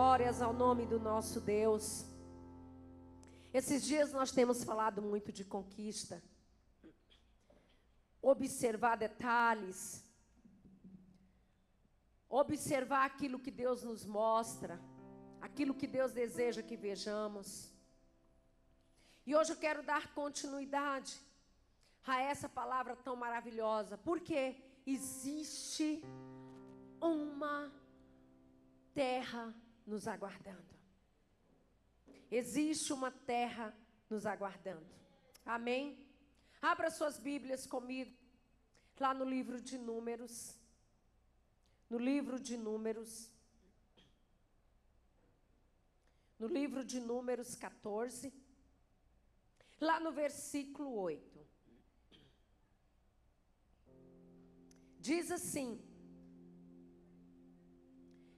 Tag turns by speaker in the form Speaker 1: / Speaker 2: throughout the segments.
Speaker 1: Glórias ao nome do nosso Deus. Esses dias nós temos falado muito de conquista, observar detalhes, observar aquilo que Deus nos mostra, aquilo que Deus deseja que vejamos. E hoje eu quero dar continuidade a essa palavra tão maravilhosa, porque existe uma terra nos aguardando. Existe uma terra nos aguardando. Amém? Abra suas Bíblias comigo, lá no livro de Números. No livro de Números. No livro de Números 14. Lá no versículo 8. Diz assim: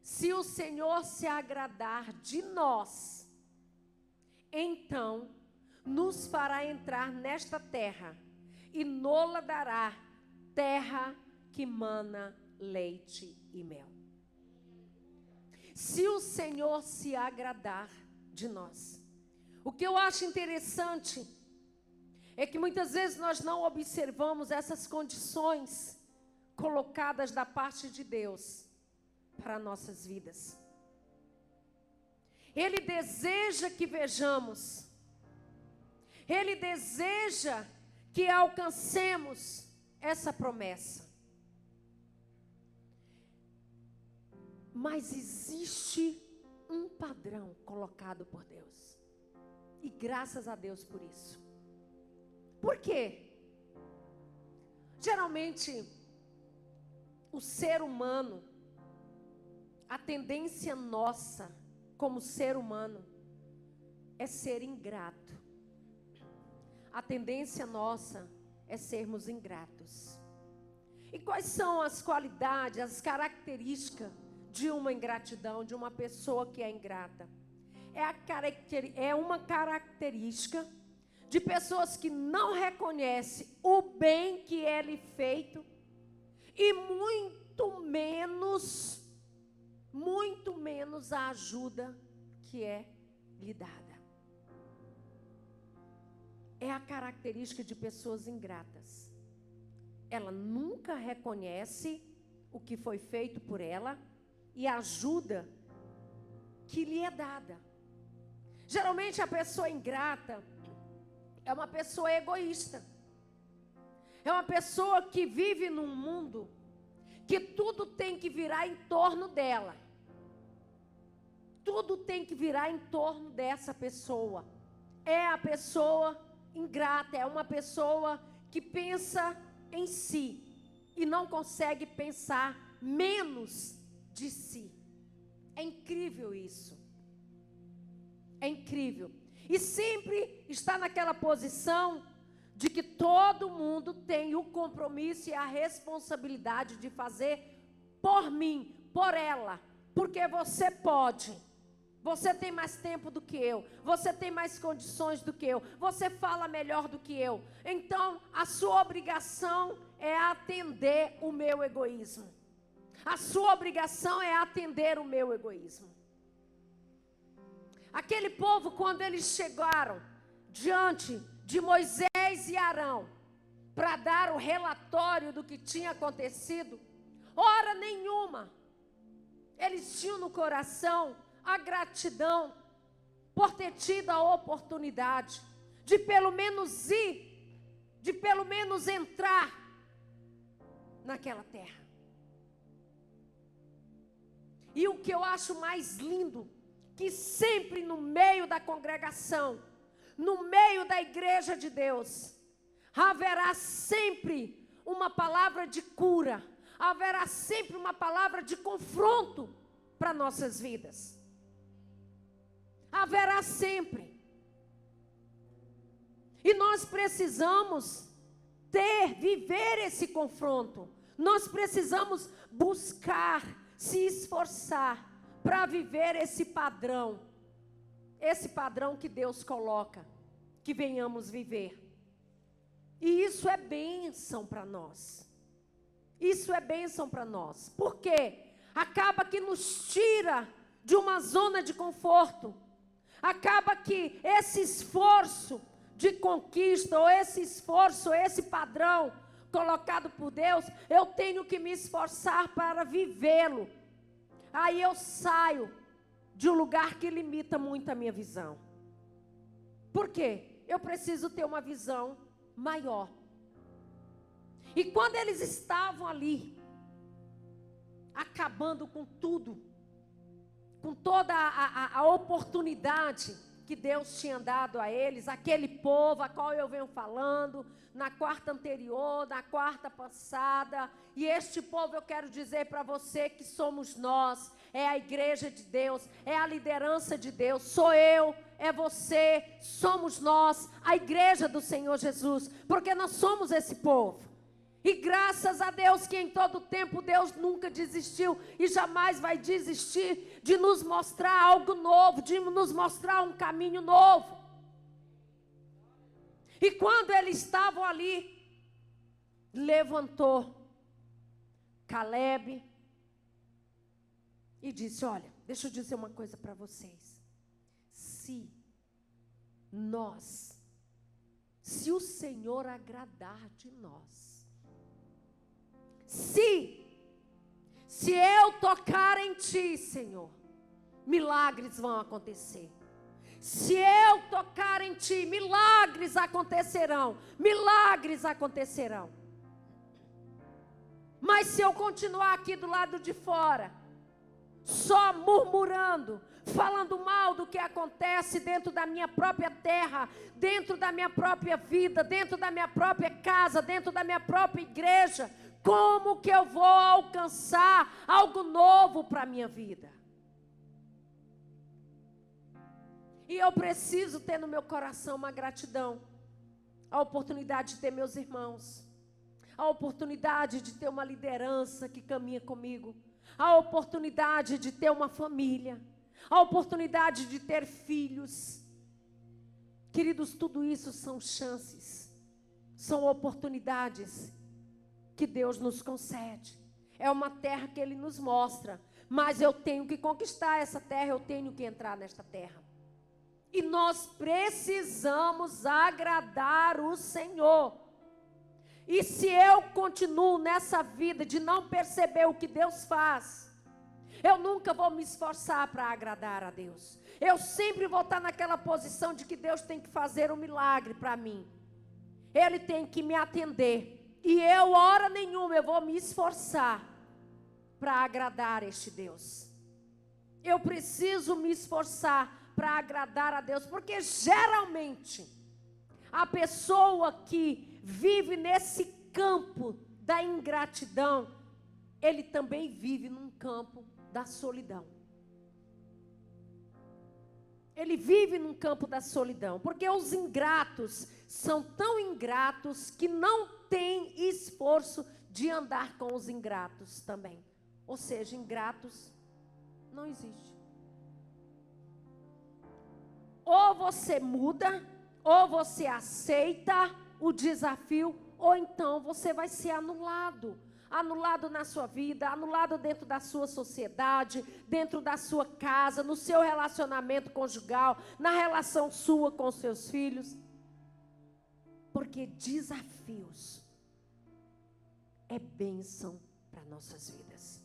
Speaker 1: se o Senhor se agradar de nós, então nos fará entrar nesta terra e nola dará terra que mana leite e mel. Se o Senhor se agradar de nós. O que eu acho interessante é que muitas vezes nós não observamos essas condições colocadas da parte de Deus para nossas vidas. Ele deseja que vejamos, Ele deseja que alcancemos essa promessa. Mas existe um padrão colocado por Deus. E graças a Deus por isso. Por quê? Geralmente, o ser humano, a tendência nossa como ser humano é ser ingrato. A tendência nossa é sermos ingratos. E quais são as qualidades, as características de uma ingratidão, de uma pessoa que é ingrata? É uma característica de pessoas que não reconhecem o bem que é lhe feito e muito menos a ajuda que é lhe dada. É a característica de pessoas ingratas. Ela nunca reconhece o que foi feito por ela e a ajuda que lhe é dada. Geralmente a pessoa ingrata é uma pessoa egoísta. É uma pessoa que vive num mundo que tudo tem que virar em torno dela. Tudo tem que virar em torno dessa pessoa. É a pessoa ingrata, é uma pessoa que pensa em si e não consegue pensar menos de si. É incrível isso. É incrível. E sempre está naquela posição de que todo mundo tem o compromisso e a responsabilidade de fazer por mim, por ela, porque você pode. Você tem mais tempo do que eu, você tem mais condições do que eu, você fala melhor do que eu. Então, a sua obrigação é atender o meu egoísmo. A sua obrigação é atender o meu egoísmo. Aquele povo, quando eles chegaram diante de Moisés e Arão para dar o relatório do que tinha acontecido, hora nenhuma eles tinham no coração a gratidão por ter tido a oportunidade de pelo menos ir, de pelo menos entrar naquela terra. E o que eu acho mais lindo, que sempre no meio da congregação, no meio da igreja de Deus, haverá sempre uma palavra de cura, haverá sempre uma palavra de confronto para nossas vidas. Haverá sempre. E nós precisamos viver esse confronto. Nós precisamos buscar, se esforçar para viver esse padrão que Deus coloca, que venhamos viver. E isso é bênção para nós. Isso é bênção para nós. Por quê? Acaba que nos tira de uma zona de conforto. Acaba que esse esforço de conquista, ou esse esforço, esse padrão colocado por Deus, eu tenho que me esforçar para vivê-lo. Aí eu saio de um lugar que limita muito a minha visão. Por quê? Eu preciso ter uma visão maior. E quando eles estavam ali, acabando com tudo, com toda a oportunidade que Deus tinha dado a eles, aquele povo a qual eu venho falando, na quarta anterior, na quarta passada, e este povo eu quero dizer para você que somos nós, é a igreja de Deus, é a liderança de Deus, sou eu, é você, somos nós, a igreja do Senhor Jesus, porque nós somos esse povo. E graças a Deus que em todo tempo Deus nunca desistiu e jamais vai desistir de nos mostrar algo novo, de nos mostrar um caminho novo. E quando eles estavam ali, levantou Caleb e disse: olha, deixa eu dizer uma coisa para vocês. Se o Senhor agradar de nós, se eu tocar em ti, Senhor, milagres vão acontecer. Se eu tocar em ti, milagres acontecerão. Milagres acontecerão. Mas se eu continuar aqui do lado de fora, só murmurando, falando mal do que acontece dentro da minha própria terra, dentro da minha própria vida, dentro da minha própria casa, dentro da minha própria igreja, como que eu vou alcançar algo novo para a minha vida? E eu preciso ter no meu coração uma gratidão, a oportunidade de ter meus irmãos, a oportunidade de ter uma liderança que caminha comigo, a oportunidade de ter uma família, a oportunidade de ter filhos. Queridos, tudo isso são chances, são oportunidades que Deus nos concede. É uma terra que Ele nos mostra, mas eu tenho que conquistar essa terra, eu tenho que entrar nesta terra. E nós precisamos agradar o Senhor. E se eu continuo nessa vida de não perceber o que Deus faz, eu nunca vou me esforçar para agradar a Deus. Eu sempre vou estar naquela posição de que Deus tem que fazer um milagre para mim. Ele tem que me atender. E eu, hora nenhuma, eu vou me esforçar para agradar este Deus. Eu preciso me esforçar para agradar a Deus, porque geralmente a pessoa que vive nesse campo da ingratidão, ele também vive num campo da solidão. Ele vive num campo da solidão, porque os ingratos são tão ingratos que não têm esforço de andar com os ingratos também. Ou seja, ingratos não existe. Ou você muda, ou você aceita o desafio, ou então você vai ser anulado. Anulado na sua vida, anulado dentro da sua sociedade, dentro da sua casa, no seu relacionamento conjugal, na relação sua com seus filhos. Porque desafios é bênção para nossas vidas.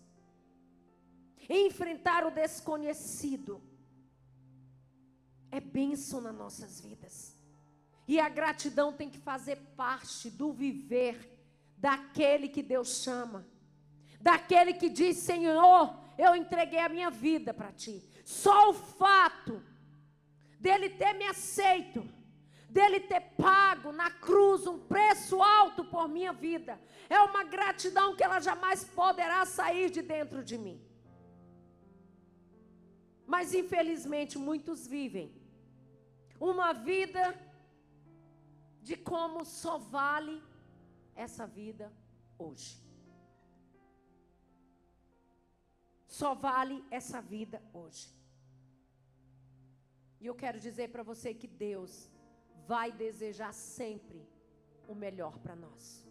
Speaker 1: Enfrentar o desconhecido é bênção nas nossas vidas. E a gratidão tem que fazer parte do viver daquele que Deus chama, daquele que diz: Senhor, eu entreguei a minha vida para ti. Só o fato dele ter me aceito, dele ter pago na cruz um preço alto por minha vida, é uma gratidão que ela jamais poderá sair de dentro de mim. Mas infelizmente muitos vivem uma vida de como só vale essa vida hoje. Só vale essa vida hoje. E eu quero dizer para você que Deus vai desejar sempre o melhor para nós.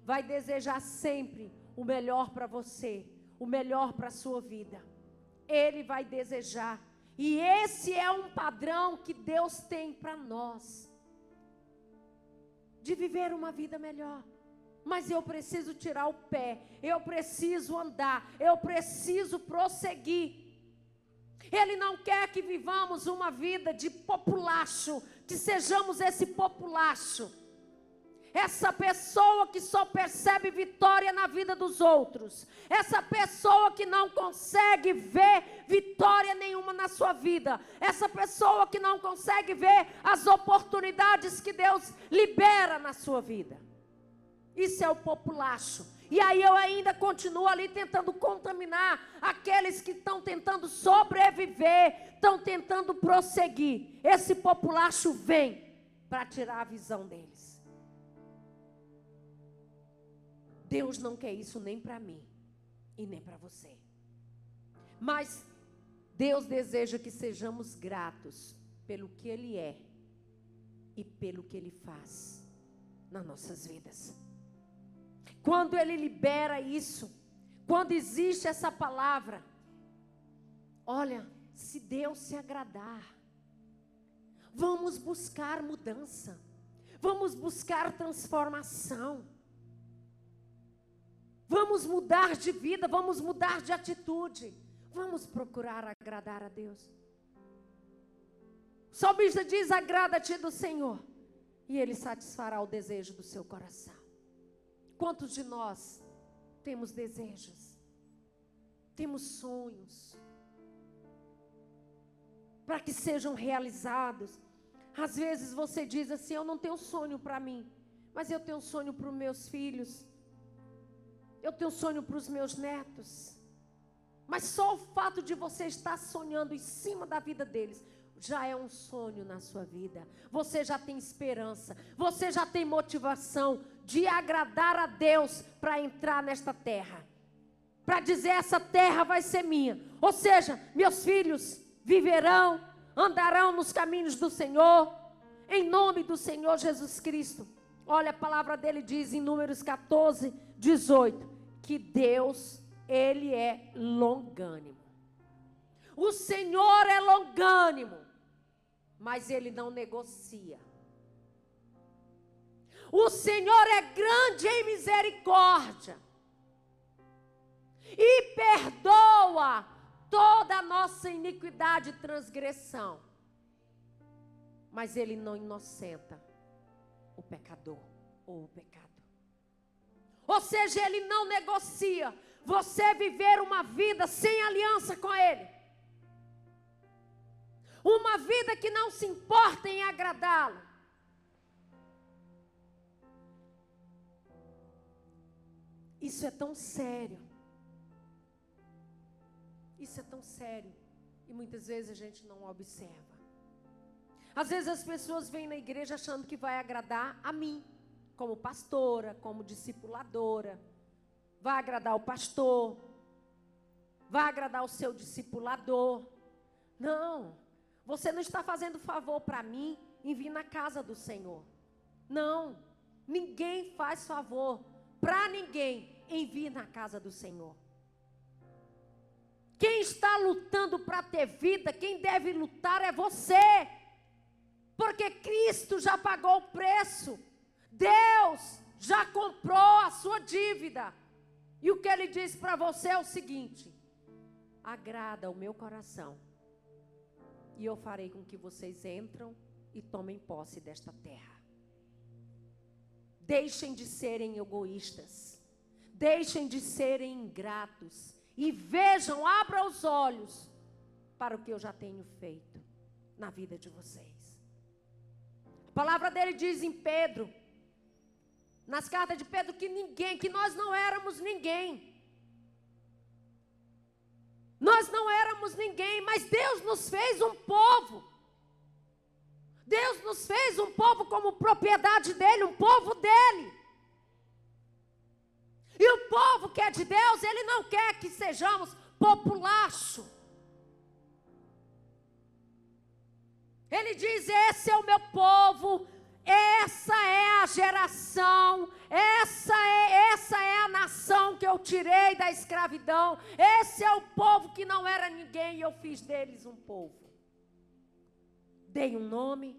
Speaker 1: Vai desejar sempre o melhor para você, o melhor para a sua vida. Ele vai desejar. E esse é um padrão que Deus tem para nós, de viver uma vida melhor. Mas eu preciso tirar o pé, eu preciso andar, eu preciso prosseguir. Ele não quer que vivamos uma vida de populacho, que sejamos esse populacho, essa pessoa que só percebe vitória na vida dos outros, essa pessoa que não consegue ver vitória nenhuma na sua vida, essa pessoa que não consegue ver as oportunidades que Deus libera na sua vida. Isso é o populacho. E aí eu ainda continuo ali tentando contaminar aqueles que estão tentando sobreviver, estão tentando prosseguir. Esse populacho vem para tirar a visão deles. Deus não quer isso nem para mim e nem para você. Mas Deus deseja que sejamos gratos pelo que Ele é e pelo que Ele faz nas nossas vidas. Quando Ele libera isso, quando existe essa palavra, olha, se Deus se agradar, vamos buscar mudança, vamos buscar transformação, vamos mudar de vida, vamos mudar de atitude, vamos procurar agradar a Deus. O salmista diz: agrada-te do Senhor, e Ele satisfará o desejo do seu coração. Quantos de nós temos desejos, temos sonhos, para que sejam realizados? Às vezes você diz assim: eu não tenho sonho para mim, mas eu tenho sonho para os meus filhos, eu tenho sonho para os meus netos. Mas só o fato de você estar sonhando em cima da vida deles, já é um sonho na sua vida. Você já tem esperança, você já tem motivação de agradar a Deus para entrar nesta terra, para dizer: essa terra vai ser minha. Ou seja, meus filhos viverão, andarão nos caminhos do Senhor, em nome do Senhor Jesus Cristo. Olha, a palavra dele diz em Números 14, 18, que Deus, Ele é longânimo. O Senhor é longânimo, mas Ele não negocia. O Senhor é grande em misericórdia e perdoa toda a nossa iniquidade e transgressão, mas Ele não inocenta o pecador ou o pecado. Ou seja, Ele não negocia você viver uma vida sem aliança com Ele, uma vida que não se importa em agradá-lo. Isso é tão sério. Isso é tão sério. E muitas vezes a gente não observa. Às vezes as pessoas vêm na igreja achando que vai agradar a mim, como pastora, como discipuladora. Vai agradar o pastor, vai agradar o seu discipulador. Não, você não está fazendo favor para mim em vir na casa do Senhor. Não, ninguém faz favor para ninguém em vir na casa do Senhor. Quem está lutando para ter vida, quem deve lutar é você, porque Cristo já pagou o preço, Deus já comprou a sua dívida. E o que Ele diz para você é o seguinte: agrada o meu coração, e eu farei com que vocês entram e tomem posse desta terra. Deixem de serem egoístas, deixem de serem ingratos, e vejam, abram os olhos para o que eu já tenho feito na vida de vocês. A palavra dele diz em Pedro, nas cartas de Pedro, que nós não éramos ninguém. Nós não éramos ninguém, mas Deus nos fez um povo. Deus nos fez um povo como propriedade dele, um povo dele. E o povo que é de Deus, Ele não quer que sejamos populacho. Ele diz: esse é o meu povo, essa é a geração, essa é a nação que eu tirei da escravidão, esse é o povo que não era ninguém e eu fiz deles um povo. Dei um nome,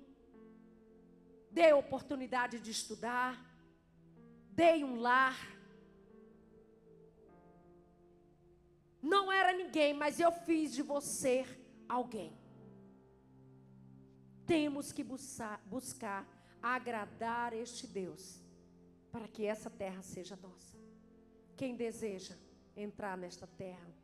Speaker 1: dei oportunidade de estudar, dei um lar. Não era ninguém, mas eu fiz de você alguém. Temos que buscar agradar este Deus, para que essa terra seja nossa. Quem deseja entrar nesta terra?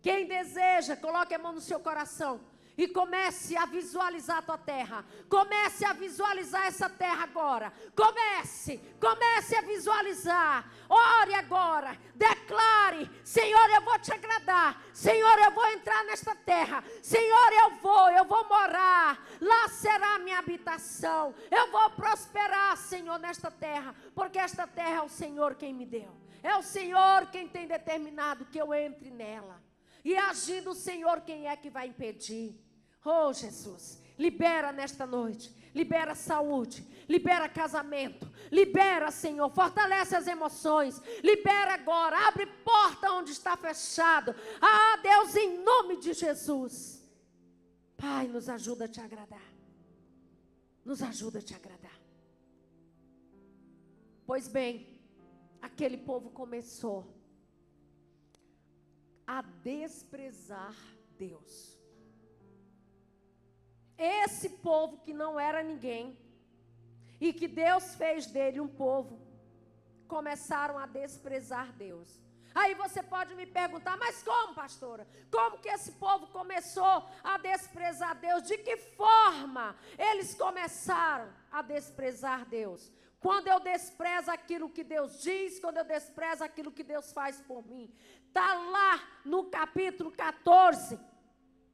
Speaker 1: Quem deseja, coloque a mão no seu coração e comece a visualizar a tua terra. Comece a visualizar essa terra agora. Comece a visualizar. Ore agora, declare: Senhor, eu vou te agradar. Senhor, eu vou entrar nesta terra. Senhor, eu vou morar. Lá será a minha habitação. Eu vou prosperar, Senhor, nesta terra, porque esta terra é o Senhor quem me deu. É o Senhor quem tem determinado que eu entre nela. E agindo o Senhor, quem é que vai impedir? Oh, Jesus, libera nesta noite, libera saúde, libera casamento, libera, Senhor, fortalece as emoções, libera agora, abre porta onde está fechado. Ah, Deus, em nome de Jesus. Pai, nos ajuda a te agradar, nos ajuda a te agradar. Pois bem, aquele povo começou a desprezar Deus. Esse povo que não era ninguém e que Deus fez dele um povo, começaram a desprezar Deus. Aí você pode me perguntar: mas como, pastora? Como que esse povo começou a desprezar Deus? De que forma eles começaram a desprezar Deus? Quando eu desprezo aquilo que Deus diz, quando eu desprezo aquilo que Deus faz por mim. Está lá no capítulo 14.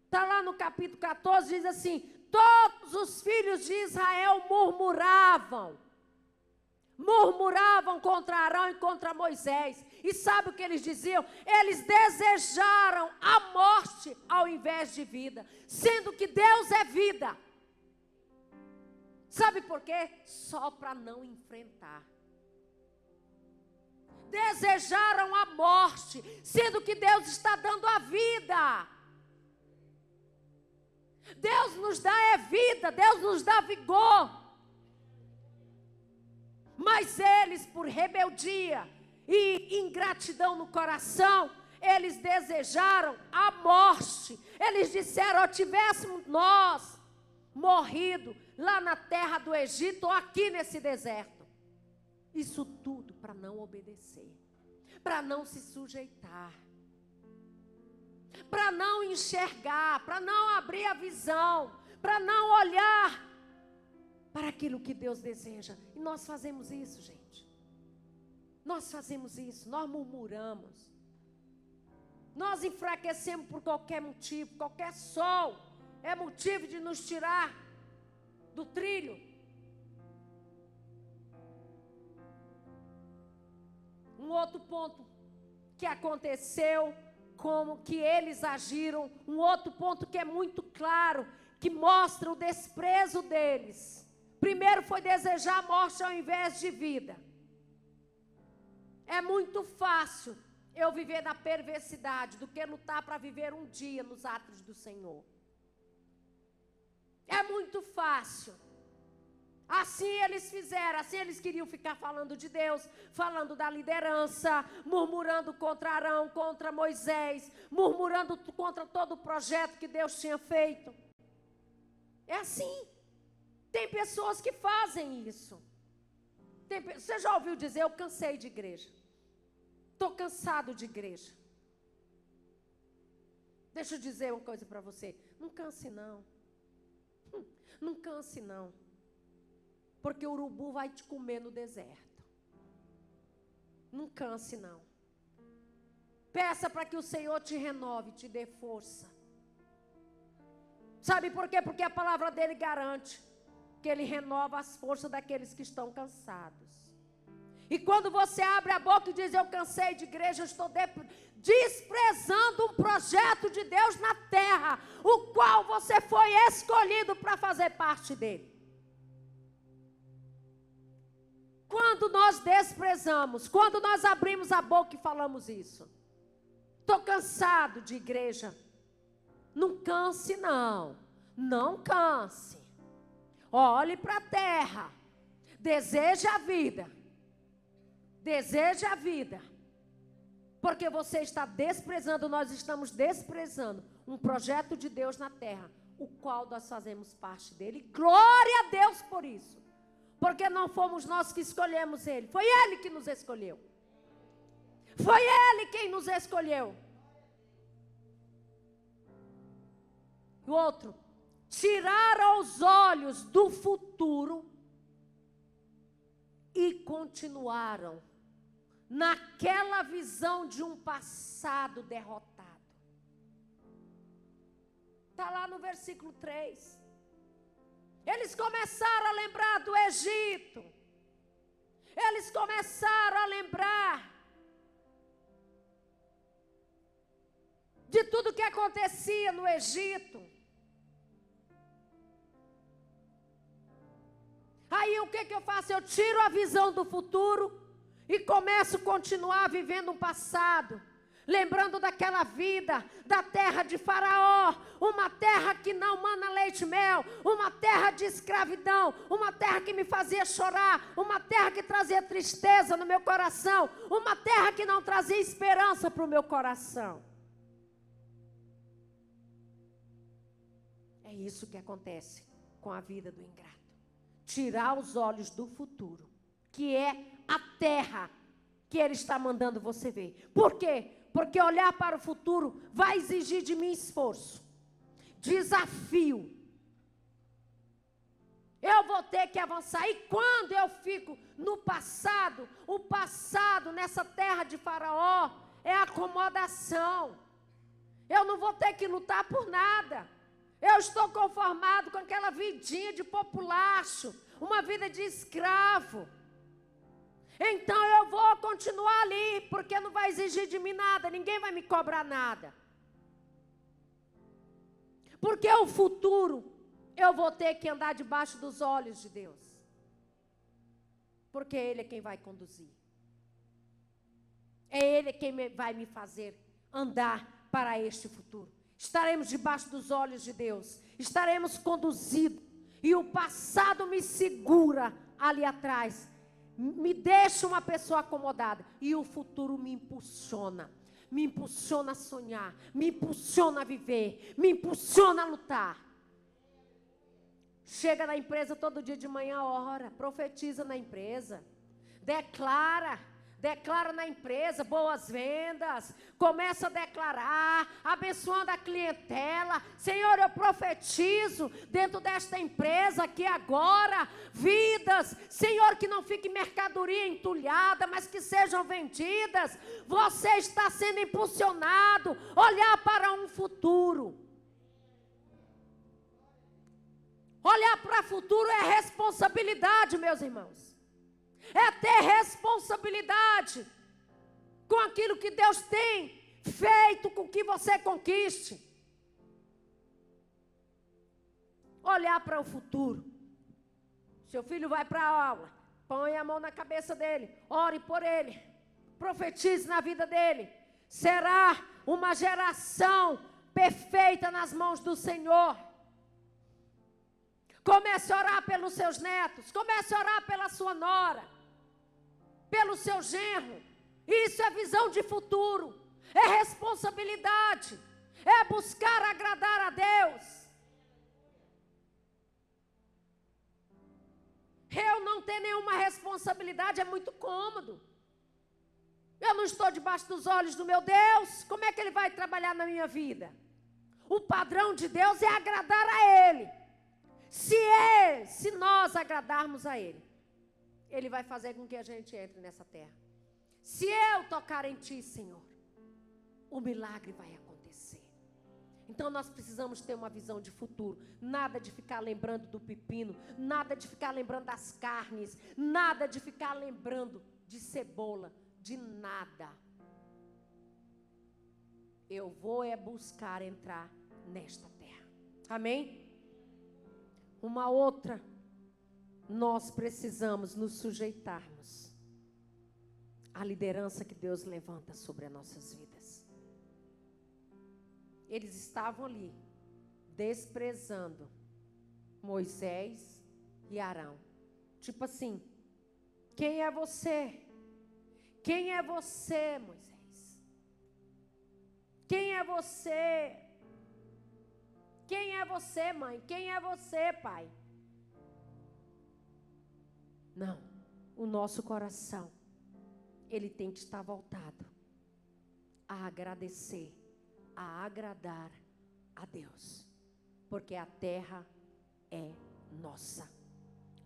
Speaker 1: Está lá no capítulo 14, diz assim: todos os filhos de Israel murmuravam contra Arão e contra Moisés. E sabe o que eles diziam? Eles desejaram a morte ao invés de vida, sendo que Deus é vida. Sabe por quê? Só para não enfrentar. Desejaram a morte, sendo que Deus está dando a vida. Deus nos dá vida, Deus nos dá vigor. Mas eles, por rebeldia e ingratidão no coração, eles desejaram a morte. Eles disseram: ó, tivéssemos nós morrido lá na terra do Egito ou aqui nesse deserto. Isso tudo para não obedecer, para não se sujeitar, para não enxergar, para não abrir a visão, para não olhar para aquilo que Deus deseja. E nós fazemos isso, gente. Nós fazemos isso, nós murmuramos. Nós enfraquecemos por qualquer motivo, qualquer sol é motivo de nos tirar do trilho. Um outro ponto que aconteceu, como que eles agiram, um outro ponto que é muito claro, que mostra o desprezo deles. Primeiro foi desejar a morte ao invés de vida. É muito fácil eu viver na perversidade do que lutar para viver um dia nos atos do Senhor. É muito fácil. Assim eles fizeram, assim eles queriam ficar falando de Deus, falando da liderança, murmurando contra Arão, contra Moisés, murmurando contra todo o projeto que Deus tinha feito. É assim. Tem pessoas que fazem isso. Você já ouviu dizer: eu cansei de igreja, estou cansado de igreja. Deixa eu dizer uma coisa para você: não canse não. Não canse não. Porque o urubu vai te comer no deserto. Não canse não. Peça para que o Senhor te renove, te dê força. Sabe por quê? Porque a palavra dele garante que ele renova as forças daqueles que estão cansados. E quando você abre a boca e diz: eu cansei de igreja, eu estou desprezando um projeto de Deus na terra, o qual você foi escolhido para fazer parte dele. quando nós desprezamos, quando nós abrimos a boca e falamos isso. Estou cansado de igreja. Não canse, não. Não canse. Olhe para a terra. Deseje a vida. Deseje a vida. Porque você está desprezando, nós estamos desprezando um projeto de Deus na terra, o qual nós fazemos parte dele. Glória a Deus por isso. Porque não fomos nós que escolhemos ele. Foi ele que nos escolheu. Foi ele quem nos escolheu. O outro, tiraram os olhos do futuro e continuaram naquela visão de um passado derrotado. Está lá no versículo 3. Eles começaram a lembrar do Egito. Eles começaram a lembrar de tudo que acontecia no Egito. Aí o que eu faço? Eu tiro a visão do futuro e começo a continuar vivendo um passado. Lembrando daquela vida, da terra de Faraó, uma terra que não mana leite e mel, uma terra de escravidão, uma terra que me fazia chorar, uma terra que trazia tristeza no meu coração, uma terra que não trazia esperança para o meu coração. É isso que acontece com a vida do ingrato. Tirar os olhos do futuro, que é a terra que ele está mandando você ver. Por quê? Porque olhar para o futuro vai exigir de mim esforço, desafio. Eu vou ter que avançar. E quando eu fico no passado, o passado nessa terra de Faraó é acomodação. Eu não vou ter que lutar por nada. Eu estou conformado com aquela vidinha de populacho, uma vida de escravo. Então eu vou continuar ali, porque não vai exigir de mim nada, ninguém vai me cobrar nada. Porque o futuro, eu vou ter que andar debaixo dos olhos de Deus. Porque Ele é quem vai conduzir. É Ele quem vai me fazer andar para este futuro. Estaremos debaixo dos olhos de Deus. Estaremos conduzidos. E o passado me segura ali atrás. Me deixa uma pessoa acomodada. E o futuro me impulsiona. Me impulsiona a sonhar. Me impulsiona a viver. Me impulsiona a lutar. Chega na empresa todo dia de manhã, ora. Profetiza na empresa. Declara na empresa boas vendas, começa a declarar, abençoando a clientela. Senhor, eu profetizo dentro desta empresa aqui agora, vidas, Senhor, que não fique mercadoria entulhada, mas que sejam vendidas. Você está sendo impulsionado, olhar para um futuro. Olhar para o futuro é responsabilidade, meus irmãos. É ter responsabilidade com aquilo que Deus tem feito com que você conquiste. Olhar para o futuro. Seu filho vai para a aula, põe a mão na cabeça dele, ore por ele, profetize na vida dele. Será uma geração perfeita nas mãos do Senhor. Comece a orar pelos seus netos, comece a orar pela sua nora, pelo seu genro. Isso é visão de futuro, é responsabilidade, é buscar agradar a Deus. Eu não ter nenhuma responsabilidade é muito cômodo. Eu não estou debaixo dos olhos do meu Deus, como é que Ele vai trabalhar na minha vida? O padrão de Deus é agradar a Ele. Se nós agradarmos a Ele, Ele vai fazer com que a gente entre nessa terra. Se eu tocar em Ti, Senhor, o milagre vai acontecer. Então nós precisamos ter uma visão de futuro. Nada de ficar lembrando do pepino, nada de ficar lembrando das carnes, nada de ficar lembrando de cebola, de nada. Eu vou buscar entrar nesta terra. Amém? Uma outra nós precisamos nos sujeitarmos à liderança que Deus levanta sobre as nossas vidas. Eles estavam ali, desprezando Moisés e Arão. Tipo assim, quem é você? Quem é você, Moisés? Quem é você? Quem é você, mãe? Quem é você, pai? Não, o nosso coração, ele tem que estar voltado a agradecer, a agradar a Deus, porque a terra é nossa.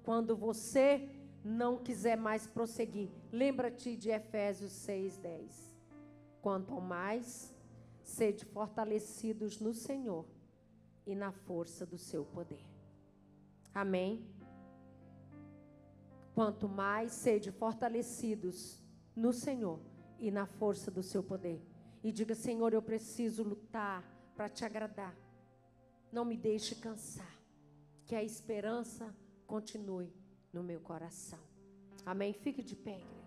Speaker 1: Quando você não quiser mais prosseguir, lembra-te de Efésios 6:10. Quanto mais, sede fortalecidos no Senhor e na força do seu poder. Amém? Quanto mais, sede fortalecidos no Senhor e na força do seu poder. E diga: Senhor, eu preciso lutar para te agradar. Não me deixe cansar. Que a esperança continue no meu coração. Amém? Fique de pé, igreja.